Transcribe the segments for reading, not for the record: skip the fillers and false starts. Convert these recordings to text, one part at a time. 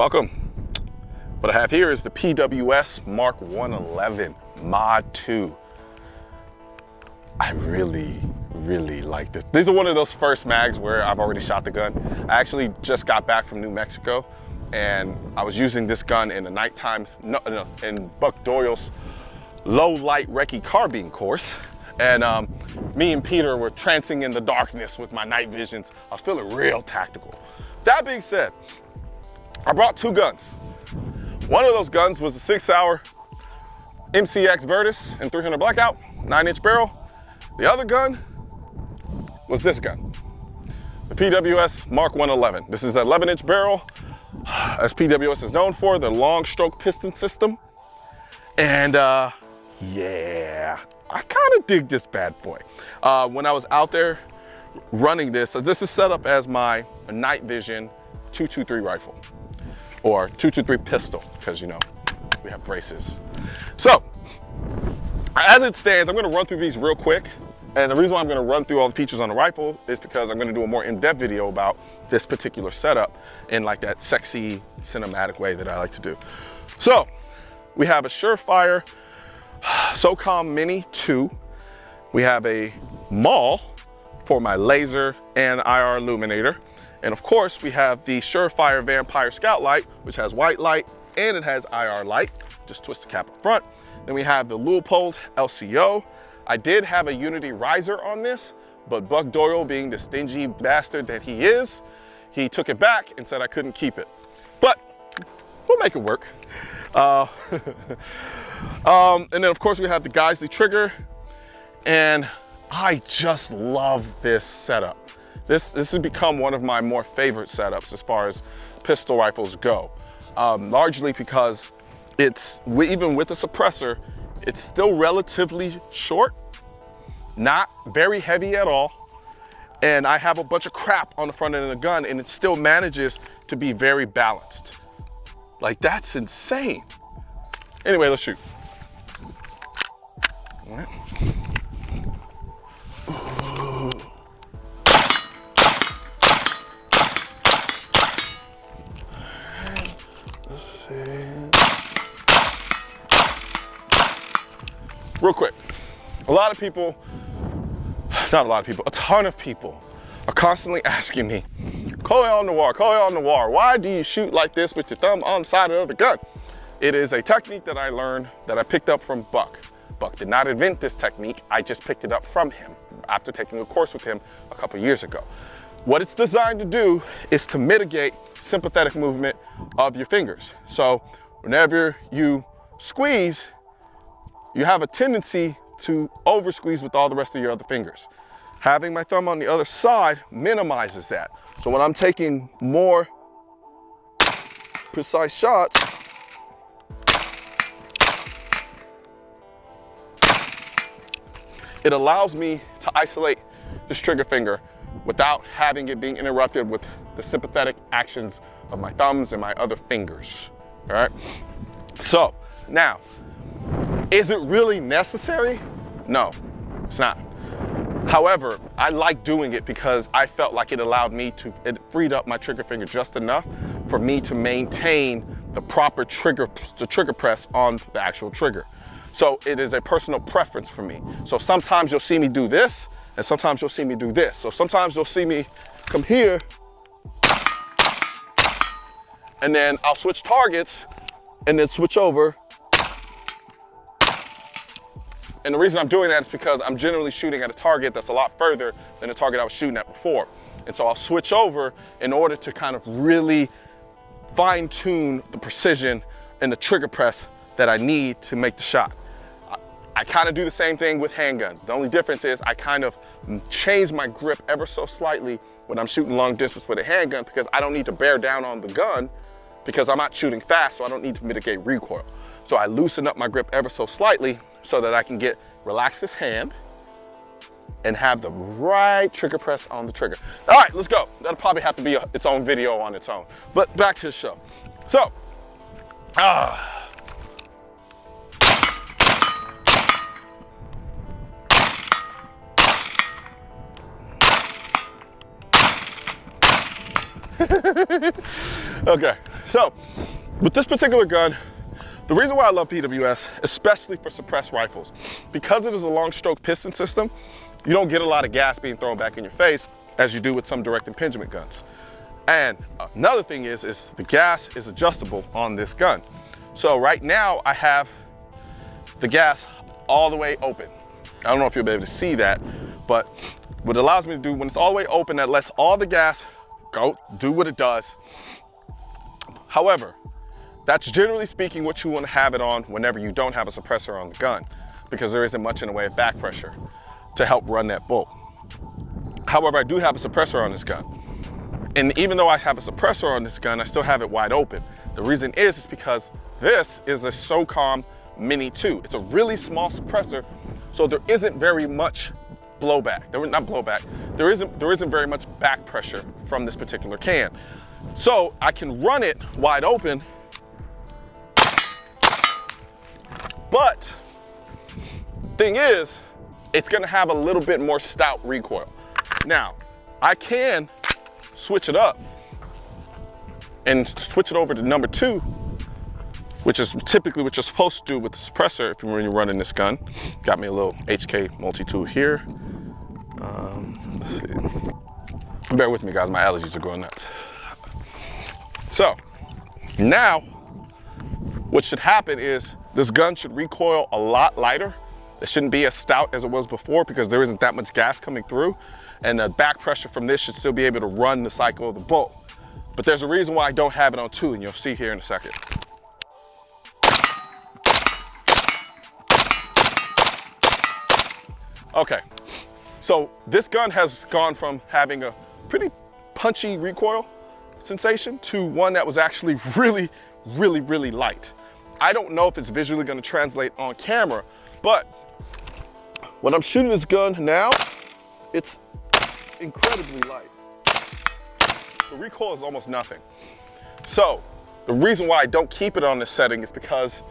Welcome. What I have here is the PWS Mark 111 Mod 2. I really like this. These are one of those first mags where I've already shot the gun. I actually just got back from New Mexico and I was using this gun in the nighttime, in Buck Doyle's low light recce carbine course. And me and Peter were trancing in the darkness with my night visions. I was feeling real tactical. That being said, I brought two guns. One of those guns was a 6-hour MCX Virtus and 300 Blackout, 9-inch barrel. The other gun was this gun, the PWS Mark 111. This is an 11-inch barrel, as PWS is known for, the long stroke piston system. And yeah, I kind of dig this bad boy. When I was out there running this, so this is set up as my night vision 223 rifle, or 223 pistol, because you know, we have braces. So, as it stands, I'm gonna run through these real quick. And the reason why I'm gonna run through all the features on the rifle is because I'm gonna do a more in-depth video about this particular setup in like that sexy, cinematic way that I like to do. So, we have a Surefire SOCOM Mini 2. We have a Maul for my laser and IR illuminator. And of course, we have the Surefire Vampire Scout Light, which has white light and it has IR light. Just twist the cap up front. Then we have the Leupold LCO. I did have a Unity riser on this, but Buck Doyle, being the stingy bastard that he is, he took it back and said I couldn't keep it. But we'll make it work. And then of course we have the Geisley trigger, and I just love this setup. This has become one of my more favorite setups as far as pistol rifles go. Largely because even with the suppressor, it's still relatively short, not very heavy at all. And I have a bunch of crap on the front end of the gun and it still manages to be very balanced. Like, that's insane. Anyway, let's shoot. All right. Real quick, a ton of people are constantly asking me, Colion Noir, why do you shoot like this with your thumb on the side of the gun? It is a technique that I learned, that I picked up from Buck. Buck did not invent this technique, I just picked it up from him after taking a course with him a couple years ago. What it's designed to do is to mitigate sympathetic movement of your fingers. So whenever you squeeze, you have a tendency to over squeeze with all the rest of your other fingers. Having my thumb on the other side minimizes that. So when I'm taking more precise shots, it allows me to isolate this trigger finger without having it being interrupted with the sympathetic actions of my thumbs and my other fingers, all right? So now, is it really necessary? No, it's not. However, I like doing it because I felt like it freed up my trigger finger just enough for me to maintain the proper trigger press on the actual trigger. So it is a personal preference for me. So sometimes you'll see me do this, and sometimes you'll see me do this. So sometimes you'll see me come here, and then I'll switch targets, and then switch over. And the reason I'm doing that is because I'm generally shooting at a target that's a lot further than the target I was shooting at before. And so I'll switch over in order to kind of really fine tune the precision and the trigger press that I need to make the shot. I kind of do the same thing with handguns. The only difference is I kind of change my grip ever so slightly when I'm shooting long distance with a handgun, because I don't need to bear down on the gun because I'm not shooting fast, so I don't need to mitigate recoil. So I loosen up my grip ever so slightly so that I can relax this hand and have the right trigger press on the trigger. All right, let's go. That'll probably have to be its own video on its own. But back to the show. So, okay, So with this particular gun, the reason why I love PWS, especially for suppressed rifles, because it is a long stroke piston system, you don't get a lot of gas being thrown back in your face as you do with some direct impingement guns. And another thing is the gas is adjustable on this gun. So right now I have the gas all the way open. I don't know if you'll be able to see that, but what it allows me to do when it's all the way open, that lets all the gas go, do what it does. However, that's generally speaking what you want to have it on whenever you don't have a suppressor on the gun, because there isn't much in the way of back pressure to help run that bolt. However, I do have a suppressor on this gun. And even though I have a suppressor on this gun, I still have it wide open. The reason is because this is a SOCOM Mini 2. It's a really small suppressor, so there isn't very much blowback. There isn't very much back pressure from this particular can. So I can run it wide open, but thing is, it's gonna have a little bit more stout recoil. Now, I can switch it up and switch it over to number 2, which is typically what you're supposed to do with the suppressor when you're running this gun. Got me a little HK multi-tool here. Let's see. Bear with me, guys, my allergies are going nuts. So, now, what should happen is this gun should recoil a lot lighter. It shouldn't be as stout as it was before because there isn't that much gas coming through, and the back pressure from this should still be able to run the cycle of the bolt. But there's a reason why I don't have it on 2, and you'll see here in a second. Okay, so this gun has gone from having a pretty punchy recoil sensation to one that was actually really, really, really light. I don't know if it's visually gonna translate on camera, but when I'm shooting this gun now, it's incredibly light. The recoil is almost nothing. So the reason why I don't keep it on this setting is because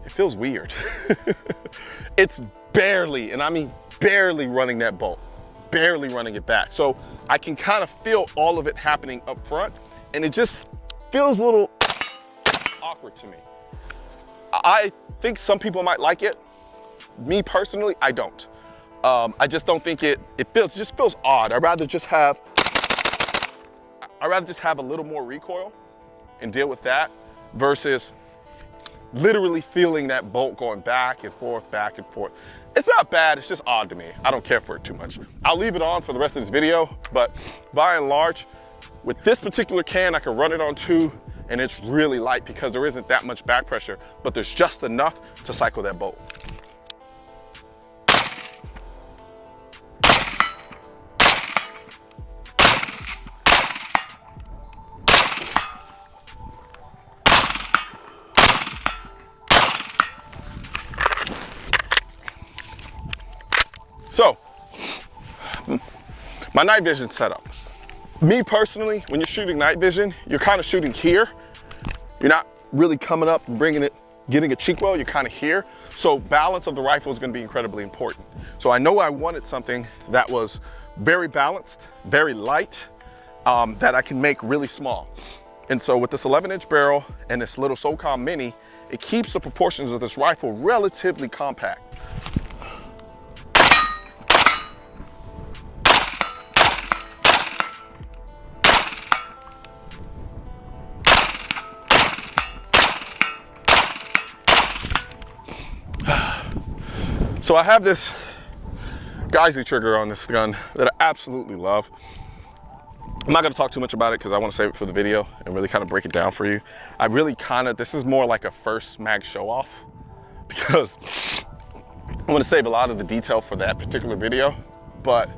it feels weird. It's barely, and I mean barely, running that bolt, barely running it back. So I can kind of feel all of it happening up front, and it just feels a little awkward to me. I think some people might like it. Me personally, I don't. I just don't think it just feels odd. I'd rather just have a little more recoil and deal with that versus literally feeling that bolt going back and forth, back and forth. It's not bad, it's just odd to me. I don't care for it too much. I'll leave it on for the rest of this video, but by and large, with this particular can, I can run it on 2, and it's really light because there isn't that much back pressure, but there's just enough to cycle that bolt. So, my night vision setup. Me personally, when you're shooting night vision, you're kind of shooting here. You're not really coming up and getting a cheek well, you're kind of here. So balance of the rifle is gonna be incredibly important. So I know I wanted something that was very balanced, very light, that I can make really small. And so with this 11-inch barrel and this little SOCOM Mini, it keeps the proportions of this rifle relatively compact. So I have this Geisley trigger on this gun that I absolutely love. I'm not gonna talk too much about it because I want to save it for the video and really kind of break it down for you. This is more like a first mag show off because I'm gonna save a lot of the detail for that particular video, but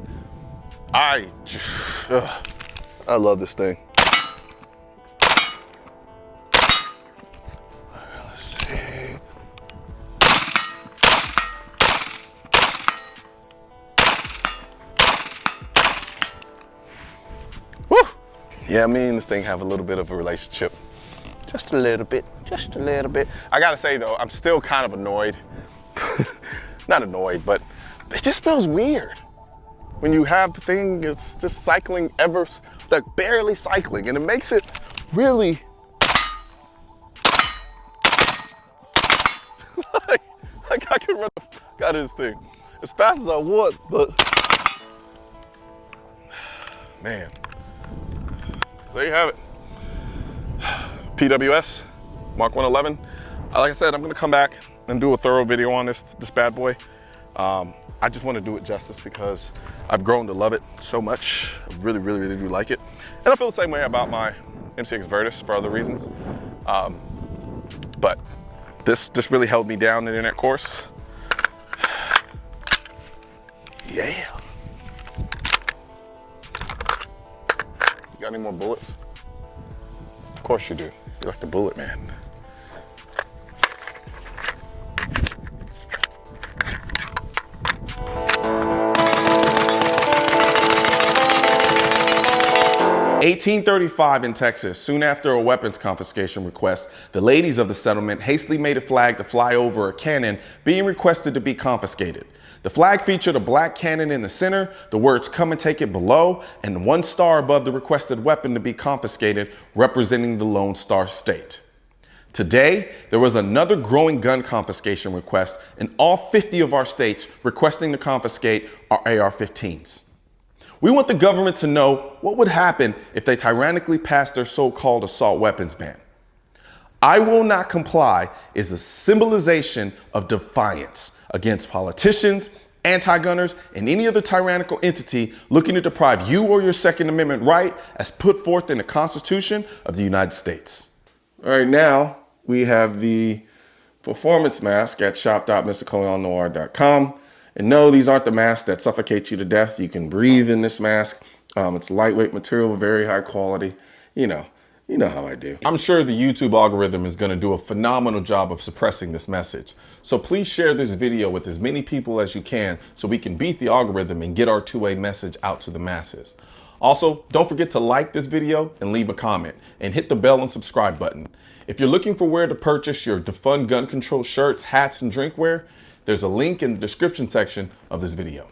I love this thing. Yeah, me and this thing have a little bit of a relationship. Just a little bit, just a little bit. I gotta say though, I'm still kind of annoyed. Not annoyed, but it just feels weird. When you have the thing, it's just cycling like barely cycling, and it makes it really I can run the fuck out of this thing as fast as I want, but man. So there you have it. PWS Mark 111. Like I said, I'm gonna come back and do a thorough video on this bad boy. I just want to do it justice because I've grown to love it so much. I really, really, really do like it. And I feel the same way about my MCX Virtus for other reasons. But this really held me down in the internet course. Yeah. You got any more bullets? Of course you do. You're like the bullet man. (1835) in Texas, soon after a weapons confiscation request, the ladies of the settlement hastily made a flag to fly over a cannon being requested to be confiscated. The flag featured a black cannon in the center, the words "come and take it" below, and one star above the requested weapon to be confiscated, representing the Lone Star State. Today, there was another growing gun confiscation request in all 50 of our states requesting to confiscate our AR-15s. We want the government to know what would happen if they tyrannically passed their so-called assault weapons ban. "I will not comply" is a symbolization of defiance against politicians, anti-gunners, and any other tyrannical entity looking to deprive you or your Second Amendment right as put forth in the Constitution of the United States. All right, now we have the performance mask at shop.mrcolionnoir.com. And no, these aren't the masks that suffocate you to death. You can breathe in this mask. It's lightweight material, very high quality. You know how I do. I'm sure the YouTube algorithm is gonna do a phenomenal job of suppressing this message. So please share this video with as many people as you can so we can beat the algorithm and get our two-way message out to the masses. Also, don't forget to like this video and leave a comment and hit the bell and subscribe button. If you're looking for where to purchase your Defund Gun Control shirts, hats, and drinkware, there's a link in the description section of this video.